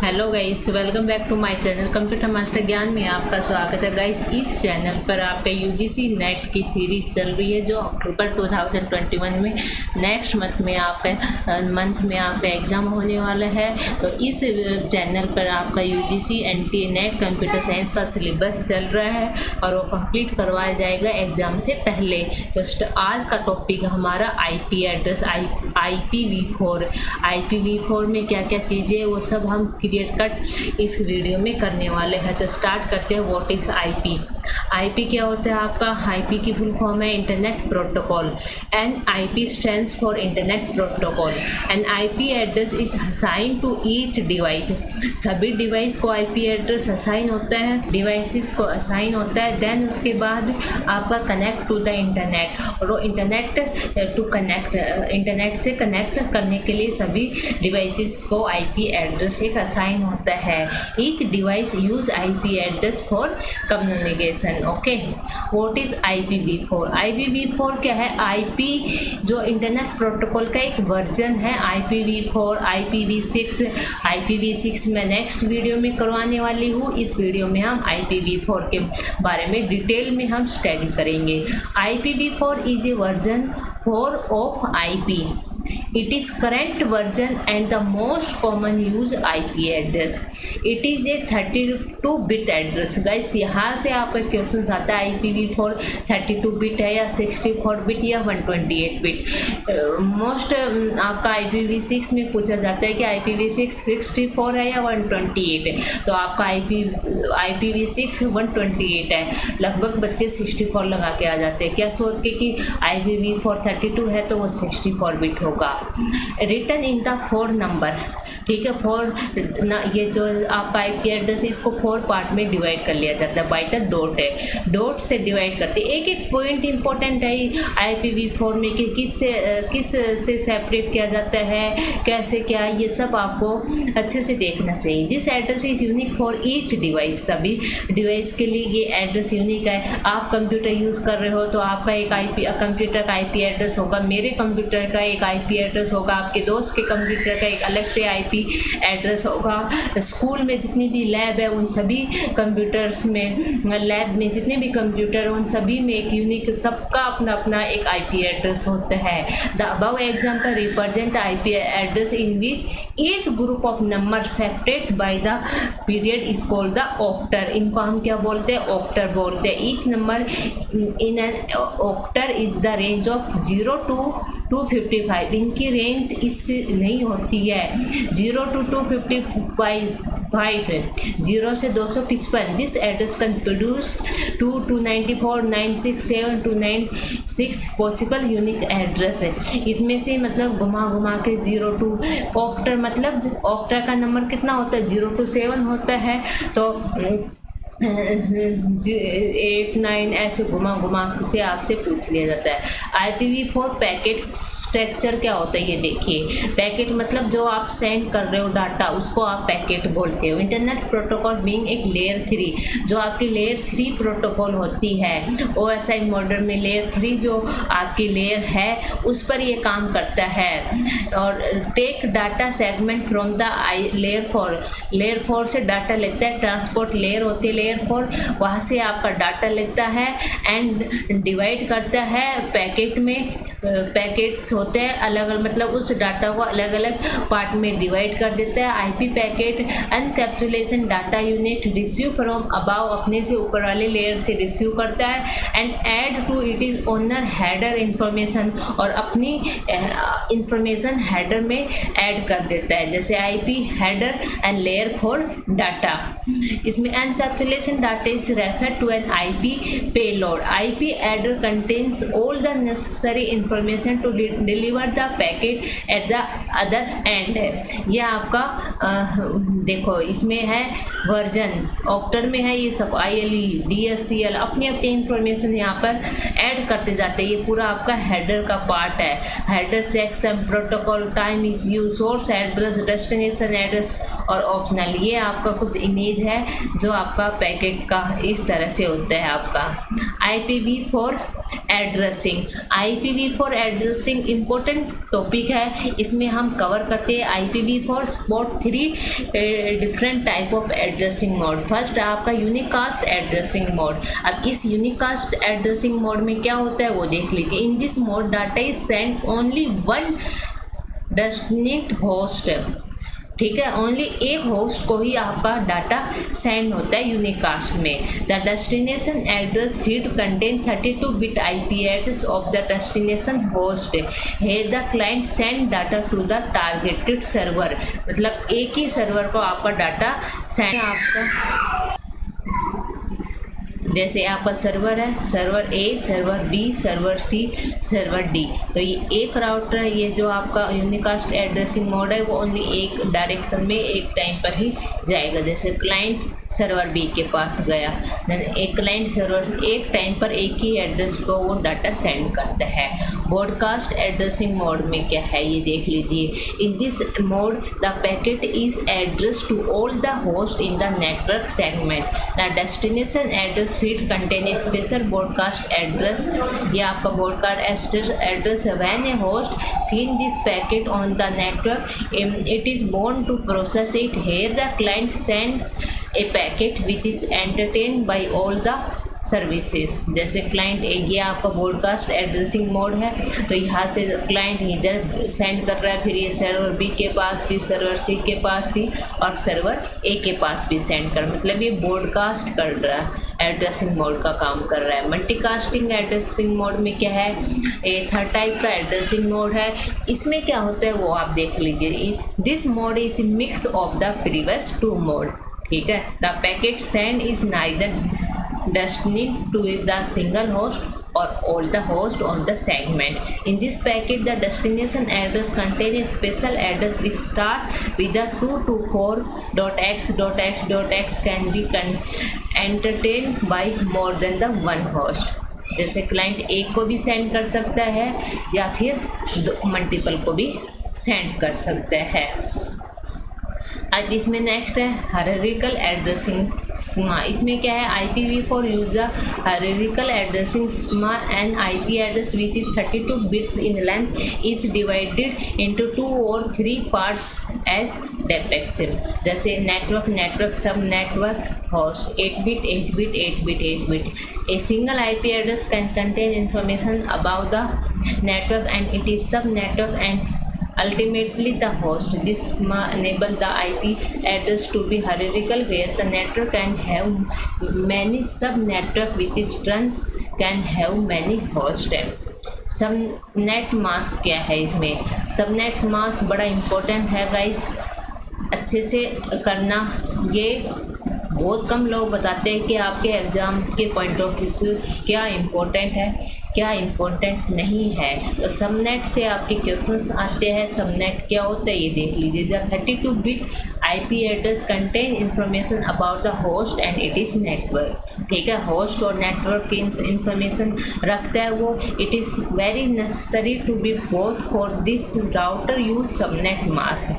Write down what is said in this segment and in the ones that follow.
Hello guys, welcome back to my channel computer master Gyan में आपका स्वागत है। गाइस, इस चैनल पर आपका यूजीसी नेट की सीरीज चल रही है जो अक्टूबर 2021 में नेक्स्ट मंथ में आपका एग्ज़ाम होने वाला है। तो इस चैनल पर आपका UGC NT net computer science का सिलेबस चल रहा है और वो कंप्लीट करवाया जाएगा एग्ज़ाम से पहले। तो आज का टॉपिक हमारा आईपी एड्रेस IPv4 में क्या क्या चीज़ें वो सब हम क्लियर कट इस वीडियो में करने वाले हैं। तो स्टार्ट करते हैं। व्हाट इज आईपी क्या होता है आपका? आईपी की फुल फॉर्म है internet protocol and IP stands for internet protocol and IP address is assign to each device. सभी डिवाइस को आईपी एड्रेस असाइन होता है, डिवाइसेस को असाइन होता है। देन उसके बाद आपका कनेक्ट टू द इंटरनेट, और वो इंटरनेट से कनेक्ट करने के लिए सभी डिवाइसेस को आईपी एड्रेस एक असाइन होता है। Each device use IP address for communication. Okay, what is IPv4? IPv4 क्या है? आईपी जो इंटरनेट प्रोटोकॉल का एक वर्जन है। IPv4, IPv6 मैं नेक्स्ट वीडियो में करवाने वाली हूँ। इस वीडियो में हम IPv4 के बारे में डिटेल में हम स्टडी करेंगे। IPv4 is a version 4 of IP. It is current version and the most common use IP address. It is a 32-bit address. Guys, यहाँ से आपका क्वेश्चन आता है IPv4 32 बिट है या 64 बिट या 128 बिट। मोस्ट आपका IPv6 में पूछा जाता है कि IPv6 64 है या 128 है। तो आपका IPv6 128 है। लगभग बच्चे 64 लगा के आ जाते हैं क्या सोच के कि IPv4 32 है तो वो 64 बिट होगा। रिटर्न इन द 4 नंबर, ठीक है। 4 ये जो आपका आईपी एड्रेस है इसको 4 पार्ट में डिवाइड कर लिया जाता है बाय द डॉट है। डॉट से डिवाइड करते हैं। एक एक पॉइंट इंपॉर्टेंट है IPv4 में कि किस से सेपरेट किया जाता है, कैसे क्या, ये सब आपको अच्छे से देखना चाहिए। This address is unique for each device. सभी डिवाइस के लिए ये एड्रेस यूनिक है। आप कंप्यूटर यूज़ कर रहे हो तो आपका एक कंप्यूटर का आईपी एड्रेस होगा, मेरे कंप्यूटर का एक आईपी एड्रेस होगा, आपके दोस्त के कंप्यूटर का एक अलग से आईपी एड्रेस होगा। स्कूल में जितनी भी लैब है उन सभी कंप्यूटर्स में, लैब में जितने भी कंप्यूटर उन सभी में एक यूनिक, सबका अपना अपना एक आईपी एड्रेस होता है। The above example represent the IP address in which each group of number separate by the period is called the octet. इनको हम क्या बोलते हैं? ऑक्टर बोलते हैं। Each number in an octet is the range of 0 to 255। इनकी range इससे नहीं होती है। 0 to 255 0 से 255। This address can produce 294 967 296 possible unique address है। इसमें से मतलब घुमा के 0 to ऑक्टर, मतलब ऑक्टर का नंबर कितना होता है? 0 to 7 होता है। तो 8 9 ऐसे घुमा से आपसे पूछ लिया जाता है। IPv4 पैकेट स्ट्रक्चर क्या होता है ये देखिए। पैकेट मतलब जो आप सेंड कर रहे हो डाटा, उसको आप पैकेट बोलते हो। इंटरनेट प्रोटोकॉल बीइंग एक लेयर 3, जो आपकी लेयर 3 प्रोटोकॉल होती है। OSI मॉडल में लेयर 3 जो आपकी लेयर है उस पर ये काम करता है। और take data segment from the layer 4 से डाटा लेता है। ट्रांसपोर्ट लेयर होती है लेयर 4, वहाँ से आपका डाटा लेता है एंड डिवाइड करता है पैकेट में। पैकेट्स होते हैं अलग अलग, मतलब उस डाटा को अलग अलग पार्ट में डिवाइड कर देता है। IP packet encapsulation data unit receive from above, अपने से ऊपर वाले लेयर से रिसीव करता है and add to it is owner header information, और अपनी इंफॉर्मेशन हेडर में ऐड कर देता है, जैसे IP header and layer 4 data. इसमें encapsulation data is refer to an IP payload. IP header contains all the necessary information to deliver the packet at the other end. ये आपका देखो इसमें है वर्जन, ऑक्टर में है ये सब, ILE DSCL अपनी अपनी इंफॉर्मेशन यहाँ पर ऐड करते जाते हैं। ये पूरा आपका हेडर का पार्ट है। Header checksum protocol, time is use, source address, destination address और ऑप्शनल। ये आपका कुछ इमेज है जो आपका पैकेट का इस तरह से होता है आपका। IPv4 addressing. IPv4 IPv4 addressing important topic है, इसमें हम कवर करते हैं IPv4 support 3 different type of addressing mode. First आपका यूनिकास्ट एड्रेसिंग मोड। अब इस यूनिकास्ट एड्रेसिंग मोड में क्या होता है वो देख लीजिए। In this mode data is send only one destinate host, ठीक है, ओनली एक होस्ट को ही आपका डाटा सेंड होता है यूनिकास्ट में। The destination address field contain 32 bit IP address of the destination host. Here the client send data to the targeted server, मतलब एक ही सर्वर को आपका डाटा सेंड आपका, जैसे आपका सर्वर है, server A, server B, server C, server D। तो ये एक राउटर है, ये जो आपका यूनिकास्ट एड्रेसिंग मोड है वो ओनली एक डायरेक्शन में एक टाइम पर ही जाएगा। जैसे क्लाइंट सर्वर B के पास गया, एक क्लाइंट सर्वर एक टाइम पर एक ही एड्रेस को वो डाटा सेंड करता है। ब्रॉडकास्ट एड्रेसिंग मोड में क्या है ये देख लीजिए। In this mode the packet is address to all the host in the network segment. The destination address field contain special broadcast address. ये आपका broadcast address when a host seen this packet on the network it is born to process it. Here the client sends a packet which is entertain by all the services. जैसे client ये आपका broadcast addressing mode है, तो यहाँ से client इधर send कर रहा है, फिर ये सर्वर B के पास भी, सर्वर C के पास भी और सर्वर A के पास भी सेंड कर, मतलब ये ब्रॉडकास्ट कर रहा है, एड्रेसिंग मोड का काम कर रहा है। मल्टीकास्टिंग एड्रेसिंग मोड में क्या है, ये थर्ड टाइप का एड्रेसिंग मोड है। इसमें क्या होता है वो आप देख लीजिए। This mode is mix of the previous two mode, ठीक है। The packet send is neither destined to the single host or all the host on the segment. In this packet, the destination address contains a special address which start with the 224.x.x.x can be entertained by more than the one host। जैसे client एक को भी send कर सकता है या फिर multiple को भी सेंड कर सकता है। अब इसमें नेक्स्ट है हायरार्किकल एड्रेसिंग स्कीमा। इसमें क्या है, IPv4 use hierarchical addressing schema and IP address which is 32 bits in length is divided into 2 or 3 parts as डेपेक्सिम। जैसे network sub network host 8 bit 8 bit 8 bit 8 bit. A single IP address can contain information about the network and it is sub network and ultimately the host. This enable the IP address to be hierarchical where the network can have many sub-network which is run can have many hosts. Subnet mask क्या है, इसमें subnet mask बड़ा important है guys, अच्छे से करना। ये बहुत कम लोग बताते हैं कि आपके एग्ज़ाम के पॉइंट ऑफ व्यू से क्या इम्पोर्टेंट है क्या इम्पोर्टेंट नहीं है। तो सबनेट से आपके क्वेश्चंस आते हैं। सबनेट क्या होता है ये देख लीजिए। जब 32 bit IP address contain information about the host and it is network, ठीक है, होस्ट और नेटवर्क की इंफॉर्मेशन रखता है वो। It is very necessary to be both for this router use subnet mask.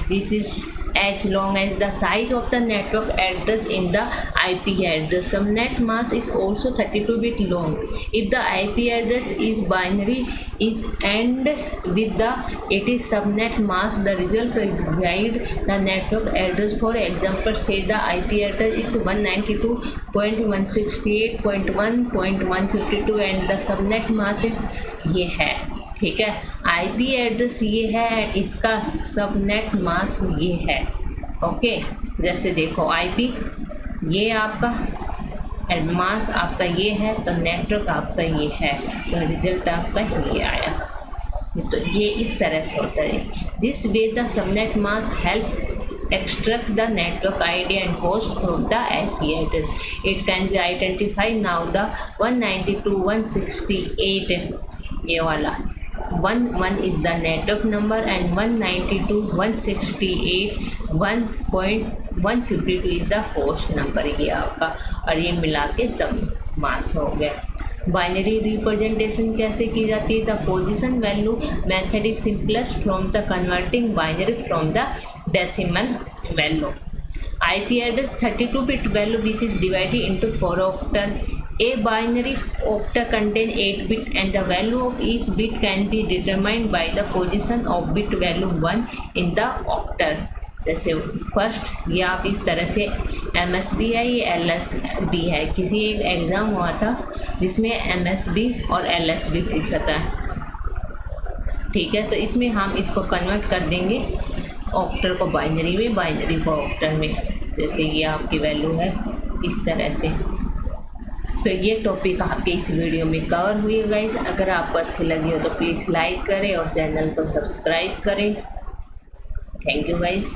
This is as long as the size of the network address in the IP address. Subnet mask is also 32 bit long. If the IP address is binary is and with the it is subnet mask, the result will guide the network address. For example, say the IP address is 192.168.1.152 and the subnet mask is ये है, ठीक है। IP address ये है, इसका subnet mask ये है, okay. जैसे देखो IP ये आपका मास्क आपका ये है, तो नेटवर्क आपका ये है, तो रिजल्ट आपका ये आया। तो ये इस तरह से होता है। This way the subnet mask help extract the network ID and host from the IP address. It can be identify now the 192.168 ये वाला 1 is the network number and 192.168.152 is the host number ये आपका, और ये मिला के सब मास हो गया। बाइनरी रिप्रेजेंटेशन कैसे की जाती है? The position value method is simplest from the converting binary from the decimal value. IP address 32 bit value which is divided into 4 octal A binary octa contain 8 bit and the value of each bit can be determined by the position of bit value 1 in the octal. जैसे first ये आप इस तरह से MSB है, ये LSB है। किसी एक एग्ज़ाम हुआ था जिसमें MSB और LSB पूछा था, ठीक है। तो इसमें हम इसको कन्वर्ट कर देंगे ऑक्टल को बाइनरी में, बाइनरी को ऑक्टल में। जैसे ये आपकी वैल्यू है इस तरह से। तो ये टॉपिक आपके इस वीडियो में कवर हुई है गाइस। अगर आपको अच्छी लगी हो तो प्लीज़ लाइक करें और चैनल को सब्सक्राइब करें। Thank you guys.